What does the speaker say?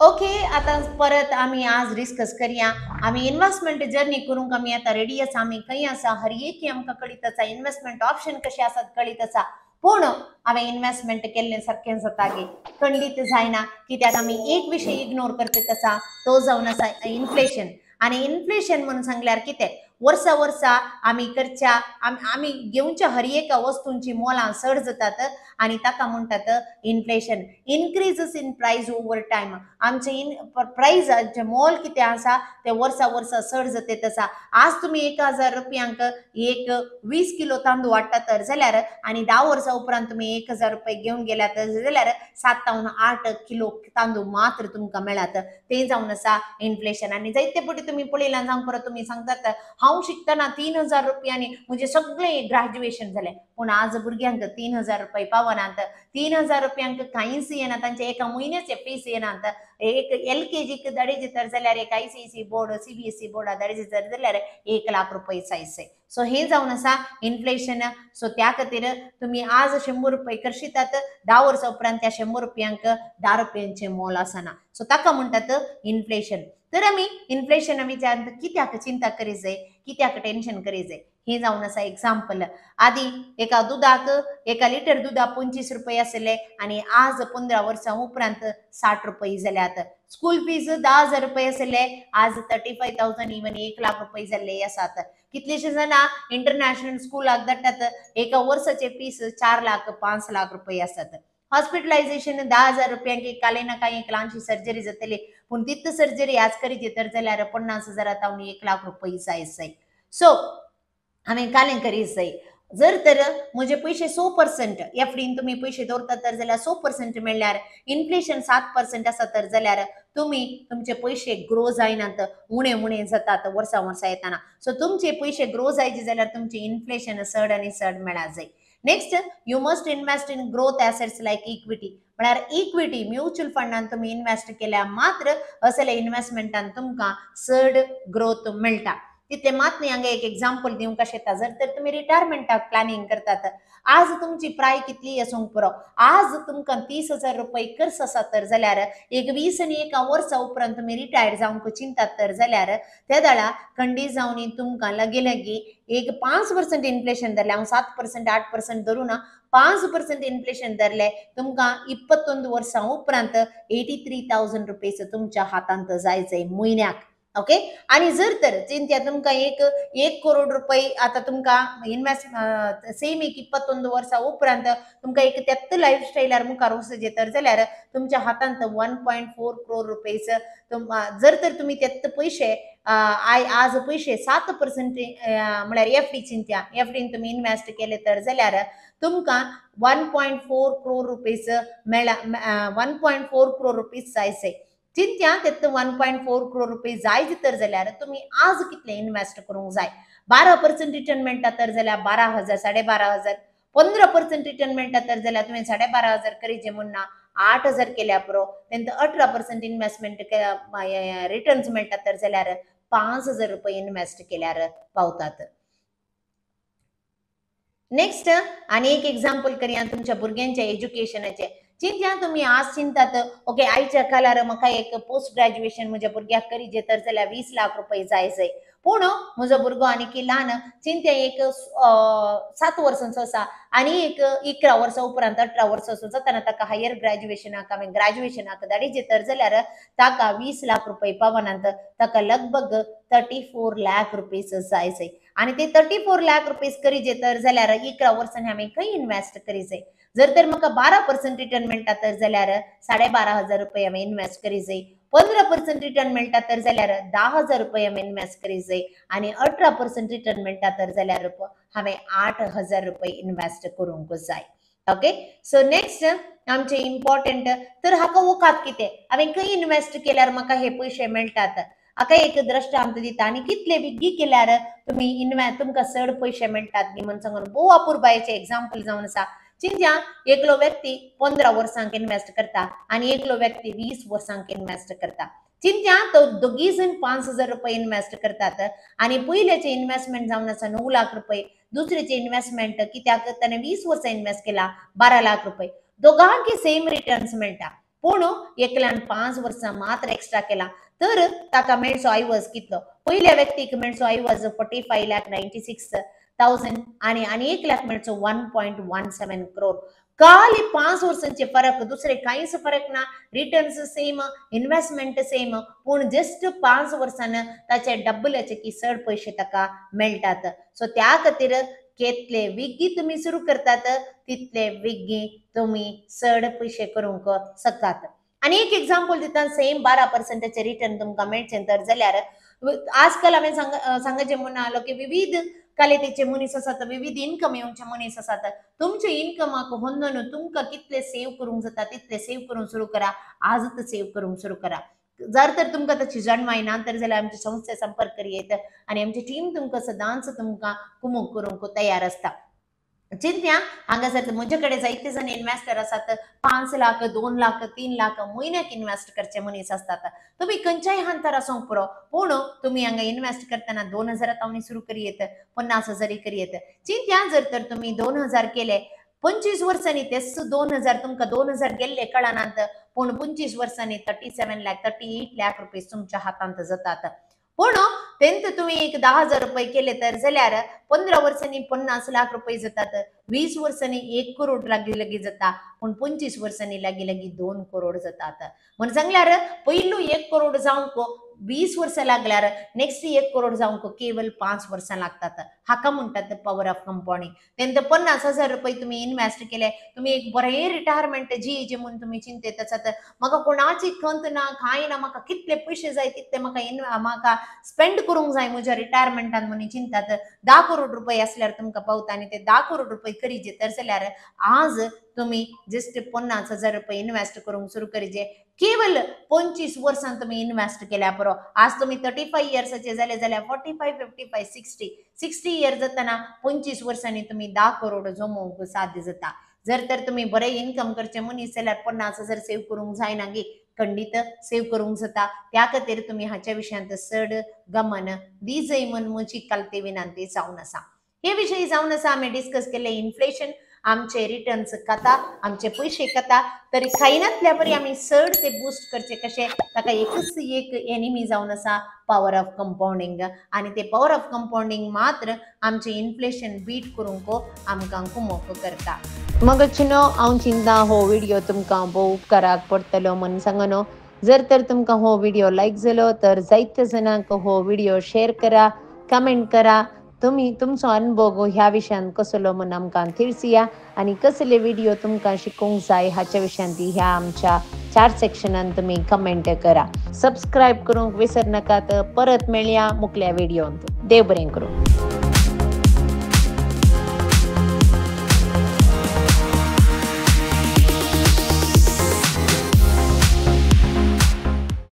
Okay, आता परत आम्ही आज डिस्कस करूया. आम्ही इन्व्हेस्टमेंट जर्नी करूंक आम्ही आता रेडी आसा. आम्ही खंय आसा हर एक आमकां कळीत आसा. इन्व्हेस्टमेंट ऑप्शन कशे आसात कळीत आसा. पूण हांवें इन्व्हेस्टमेंट केल्लें सारकें जाता गे खंडीत जायना. कित्याक आमी एक विशय इग्नोर करतात आसा, तो जावन आसा इन्फ्लेशन. आणि इन्फ्लेशन म्हणून सांगल्यार कितें, वर्सा वर्सा आमी करच्या आमी घेवच्या हर एका वस्तूंची मोलां चड जातात आणि ताका म्हणटात inflation. Increases in price over time. आमचे प्राइस मोल किती आसा ते वर्सा वर्सा चड जातात आसा. आज तुम्ही 1000 रुपयांक एक 20 किलो तांदूळ वाडटा तर जाल्यार आणि 10 वर्सां उपरांत तुम्ही 1000 रुपये घेऊन गेल्यात जाल्यार 7 ते 8 किलो तांदूळ मात्र तुमकां मेळात. ते जावन आसा इन्फ्लेशन. आणि जायते पटी तुम्ही पळयलां जावं परत तुम्ही सांगतात हांव शिकतना 3000 रुपयांनी म्हणजे सगळें ग्रॅज्युएशन झालें, पण आज भुरग्यांक 3000 रुपये पावनात. 3000 रुपयांक कांयच येना, तांचे एका म्हयन्याचे फीस येनात. एक LKG धाडीचे तर जाल्यार एक ICSE बोर्ड CBSE बोर्डा धाडीचे तर जाल्यार 1,00,000 रुपये जायचे. सो हे जावन आसा इन्फ्लेशन. सो त्या खातीर तुम्ही आज 100 रुपये करशितात, 10 वर्सां उपरांत त्या 100 रुपयांक 10 रुपयांचे मोल आसना. सो ताका म्हणटात इन्फ्लेशन. तर आमी इन्फ्लेशन विचार कित्याक चिंता करी जाय, कित्याक टेन्शन करी जाय, हे जावन आसा एक्झाम्पल. आधी एका दुधाक एका लिटर दुधाक 25 रुपये आसले आणि आज 15 वर्सां उपरांत 60 रुपये जाल्यात. स्कूल फीज 10,000 रुपये आसले, आज 35,000 इवन 1,00,000 रुपये जाल्ले आसात. कितलीशी जाणां इंटरनॅशनल स्कूलाक धाडटात, एका वर्साचे फीस 4 लाख 5 लाख रुपये आसात. हॉस्पिटलायझेशन 10,000 रुपयांक एक काले ना काही एक ल्हानशी सर्जरी जातली, पूण तितली सर्जरी आज करीत तर जाल्यार 50,000 तावन 1,00,000 रुपये जाय. सो हांवें कालें करीत जाय. जर तर म्हजे पैसे 100% एफडीन तुम्ही पैसे दवरता तर जाल्यार 100% मेळ्ळ्यार, इन्फ्लेशन 7% आसा तर जाल्यार तुम्ही तुमचे पैसे ग्रो जायनात, उणे उणे जातात वर्सां वर्सां येताना. सो तुमचे पैसे ग्रो जायचे जाल्यार तुमचे इन्फ्लेशन चड आनी चड मेळा जाय. Next, you must invest in growth assets like equity. म्हळ्यार इक्विटी म्युच्युअल फंडान तुम्ही इन्वेस्ट केल्या मात्र असले इन्वेस्टमेंटान तुमकां चड ग्रोथ मेळटा. तिथे मात नाही. हांगा एक एक्झाम्पल दिवंक शकता. जर तर तुम्ही रिटायरमेंटाक प्लॅनिंग करतात, आज तुमची प्राय कितली आसूंक पुरो, आज तुमकां 30,000 रुपये खर्च आसा तर जाल्यार एक 20 आनी 1 वर्सां उपरांत तुम्ही रिटायर जावंक चिंतात तर जाल्यार त्या दाळा खंडी जावन तुमकां लगे लगी एक 5% इन्फ्लेशन धरले, हांव 7% 8% धरू ना, 5% इन्फ्लेशन धरले तुमकां 21 वर्सां उपरांत 83,000 रुपये तुमच्या हातांत जायचे म्हयन्याक. ओके. आणि जर तर चिंत्या तुमकां एक करोड रुपये आता तुमकां इन्वेस्ट सेम एक 21 वर्सां उपरांत तुमकां एक त्याच लायफस्टायलार मुखार वचचे तर जाल्यार तुमच्या हातांत 1.4 करोड रुपये. जर तर तुम्ही त्यात पैसे आज पैसे 7% म्हळ्यार एफडी चिंत्या एफडीन तुम्ही इन्वेस्ट केले तर जाल्यार तुमकां 1.4 करोड रुपये मेळा. 1.4 करोड रुपये जायचे. चिंत्या त्यात 1.4 करोड रुपये जायचे तर जाल्यार तुम्ही आज कितले इन्वेस्ट करूंक जाय. 12% रिटर्न मेळटा तर जाल्यार 12,000 12,500. 15% रिटर्न मेळटा तर जाल्यार तुम्ही 12,500 करीचे म्हणना 8,000 केल्या पुरो. त्यांत 18% इन्व्हेस्टमेंट रिटर्न्स मेळटा तर जाल्यार 5,000 रुपये इन्वेस्ट केल्यार पावतात. नेक्स्ट, आणि एक एक्झाम्पल करूया तुमच्या भुरग्यांच्या एज्युकेशनाचे. चिंत्या तुम्ही आज चिंतात ओके आयच्या काळार म्हाका एक पोस्ट ग्रॅज्युएशन म्हज्या भुरग्याक करीचे तर जाल्यार 20 लाख रुपये जायचे. पूण म्हजो भुरगो आनी ल्हान चिंत्या एक 7 वर्सांचो आसा आणि एक 11 वर्सां उपरांत 18 वर्सांचो जाताना ताका हायर ग्रॅज्युएशनाक हांवें ग्रॅज्युएशनाक धाडीचे तर जाल्यार ताका 20 लाख रुपये पावनात. ताका लगभग 34 लाख रुपये जायचे. आणि ते 34 लाख रुपये करीचे तर जाल्यार 11 वर्सांनी हांवें खंय इन्वेस्ट करीचे. जर तर म्हाका 12% रिटर्न मेळटा तर जाल्यार 12,500 रुपये हांवें इन्वेस्ट करीचे. 15% रिटर्न मेळटा तर जाल्यार 10,000 रुपये हांवें इन्वेस्ट करीचे. आणि 18% रिटर्न मेळटा तर जाल्यार हांवें 8,000 रुपये इन्वेस्ट करूंक जाय. ओके. सो नेक्स्ट आमचे इम्पॉर्टंट तर हाका वखात कितें हांवें खंय इन्वेस्ट केल्यार म्हाका हे पयशे मेळटात. हाका एक दृष्टांत दिता आणि कितले विग्गी केल्यार तुम्ही तुमकां चड पयशे मेळटात न्ही म्हणून सांगून भोव अपुरबायेचे एक्झाम्पल जावन आसा. चिंत्या एकलो व्यक्ती 15 वर्सांक इन्वेस्ट करता आणि एकलो व्यक्ती 20 वर्सांक इन्वेस्ट करता. चिंत्या तो दोगी जण 5,000 रुपये इन्वेस्ट करतात आणि पयल्याचे इन्वेस्टमेंट जावन आसा 9 लाख रुपये. दुसरेचे इन्वेस्टमेंट कित्याक ताणें 20 वर्सां इन्वेस्ट केला 12 लाख रुपये. दोगांक सेम रिटर्न्स मेळटा. पूण एकल्यान 5 वर्सां मात्र एक्स्ट्रा केला तर ताका मेळचो आयवज कितलो पयल्या व्यक्तीक मेळचो आयवज 45,96,000 आणि एक लाख मेळचो 1.17 करोड खाली 5 वर्सांचे फरक दुसरे काहीच फरक ना रिटर्न्स सेम इन्व्हेस्टमेंट सेम पूण जस्ट 5 वर्सान ताचे डबलाचे की चड पैसे ताका मेळटात सो त्या खातीर केतले विगी तुम्ही सुरू करतात तितले विगी तुम्ही चड पैसे करूंक शकतात आणि एक एग्जांपल दिता सेम 12% रिटर्न तुमकां मेळचें तर जाल्यार आजकाल हांवें सांगचें म्हणून आलो की विविध कलेचे मनीस आसात विविध इन्कम येवचे मनीस आसात तुमचे इन्कमाक होंदून तुमकां कितले सेव करूंक जाता तितले सेव करूंक सुरू करा आजच सेव करूंक सुरू करा जर तर तुमकां ताची जाणवाय ना तर जाल्यार आमचे संस्थे संपर्क करियेत आणि आमची टीम तुमकां सदांच तुमकां कुमक करूंक तयार आसता चिंत्या हांगासर म्हजे कडेन जायते जण इन्व्हेस्टर आसात 5 लाख 2 लाख 3 लाख म्हयन्याक इन्व्हेस्ट करचे मनीस असतात तुम्ही खंयच्याय हांतर आसूंक पुरो पूण तुम्ही हांगा इन्व्हेस्ट करतना 2000 सुरू करियेत 50,000 करियेत चिंत्या जर तर तुम्ही 2000 केले 25 वर्सांनी तेच 2000 तुमकां 2000 गेल्ले कळनात पूण 25 वर्सांनी 38 लाख रुपये तुमच्या हातांत जातात पूण तेंत तुम्ही एक 10,000 रुपये केले तर जाल्यार 15 वर्सांनी 50 लाख रुपये जातात 20 वर्सांनी 1 करोड लागी जाता पूण 25 वर्सांनी लागी 2 करोड जातात म्हण सांगल्यार पयलू 1 करोड जावंक 20 वर्सां लागल्यार नेक्स्ट 1 करोड जावंक केवल 5 वर्सां लागतात हाका म्हणटात पॉवर ऑफ कंपाउंडिंग तेंत 50,000 रुपये तुम्ही इन्व्हेस्ट केले तुम्ही एक बरें रिटायरमेंट जी म्हणून तुम्ही चिंतेत आसात म्हाका कोणाची खंत ना काय ना म्हाका कितले पयशे जाय तितले म्हाका स्पेंड करूंक जाय म्हज्या रिटायरमेंटान म्हणून चिंतात 10 करोड रुपये असल्यार तुमकां पावता आणि ते 10 करोड रुपये करीचे तर जाल्यार आज तुम्ही जस्ट 50,000 रुपये इन्व्हेस्ट करूंक सुरू करीचे केवल 25 वर्सां तुम्ही इन्व्हेस्ट केल्या पुरो आज तुम्ही 35 इयर्साचे जाले जाल्यार 45 55 60 इयर जाताना 25 वर्सांनी तुम्ही 10 करोड जमोवंक साध्य जाता जर तर तुम्ही बरे इन्कम करचे मनीस जाल्यार 50,000 सेव करूंक जायना गे खंडित सेव करूंक जाता त्या खातीर तुम्ही हाच्या विशयांत चड गमन दिजय म्हण म्हजी कालते विनंती जावन आसा हे विषयी जावन आसा आम्ही डिस्कस केले इन्फ्लेशन आमचे रिटर्न्स कथा आमचे पैसे कथा तरी खायनातल्या बरी आम्ही चड ते बूस्ट करचे कशे ताका एकच एक एनिमी जावन आसा पॉवर ऑफ कंपाउंडिंग आणि ते पॉवर ऑफ कंपाउंडिंग मात्र आमचे इन्फ्लेशन बीट करूंक आमकां कुमक करता मग चिनो हांव चिंता हो व्हिडिओ तुमकां भोव उपकाराक पडटलो म्हण सांगनो जर तर तुमकां हो व्हिडिओ लायक जालो तर जायत्या जणांक हो व्हिडिओ शेअर करा कमेंट करा तुम्ही तुमचो अनुभव ह्या विशयान कसलो म्हण आमकां थिरसिया आणि कसले व्हिडिओ तुमकां शिकूंक जाय हाच्या विशयान ह्या आमच्या 4 सेक्शनान तुम्ही कमेंट करा सबस्क्राईब करूंक विसर नाकात परत मेळया मुकल्या व्हिडिओंत देव बरें करूं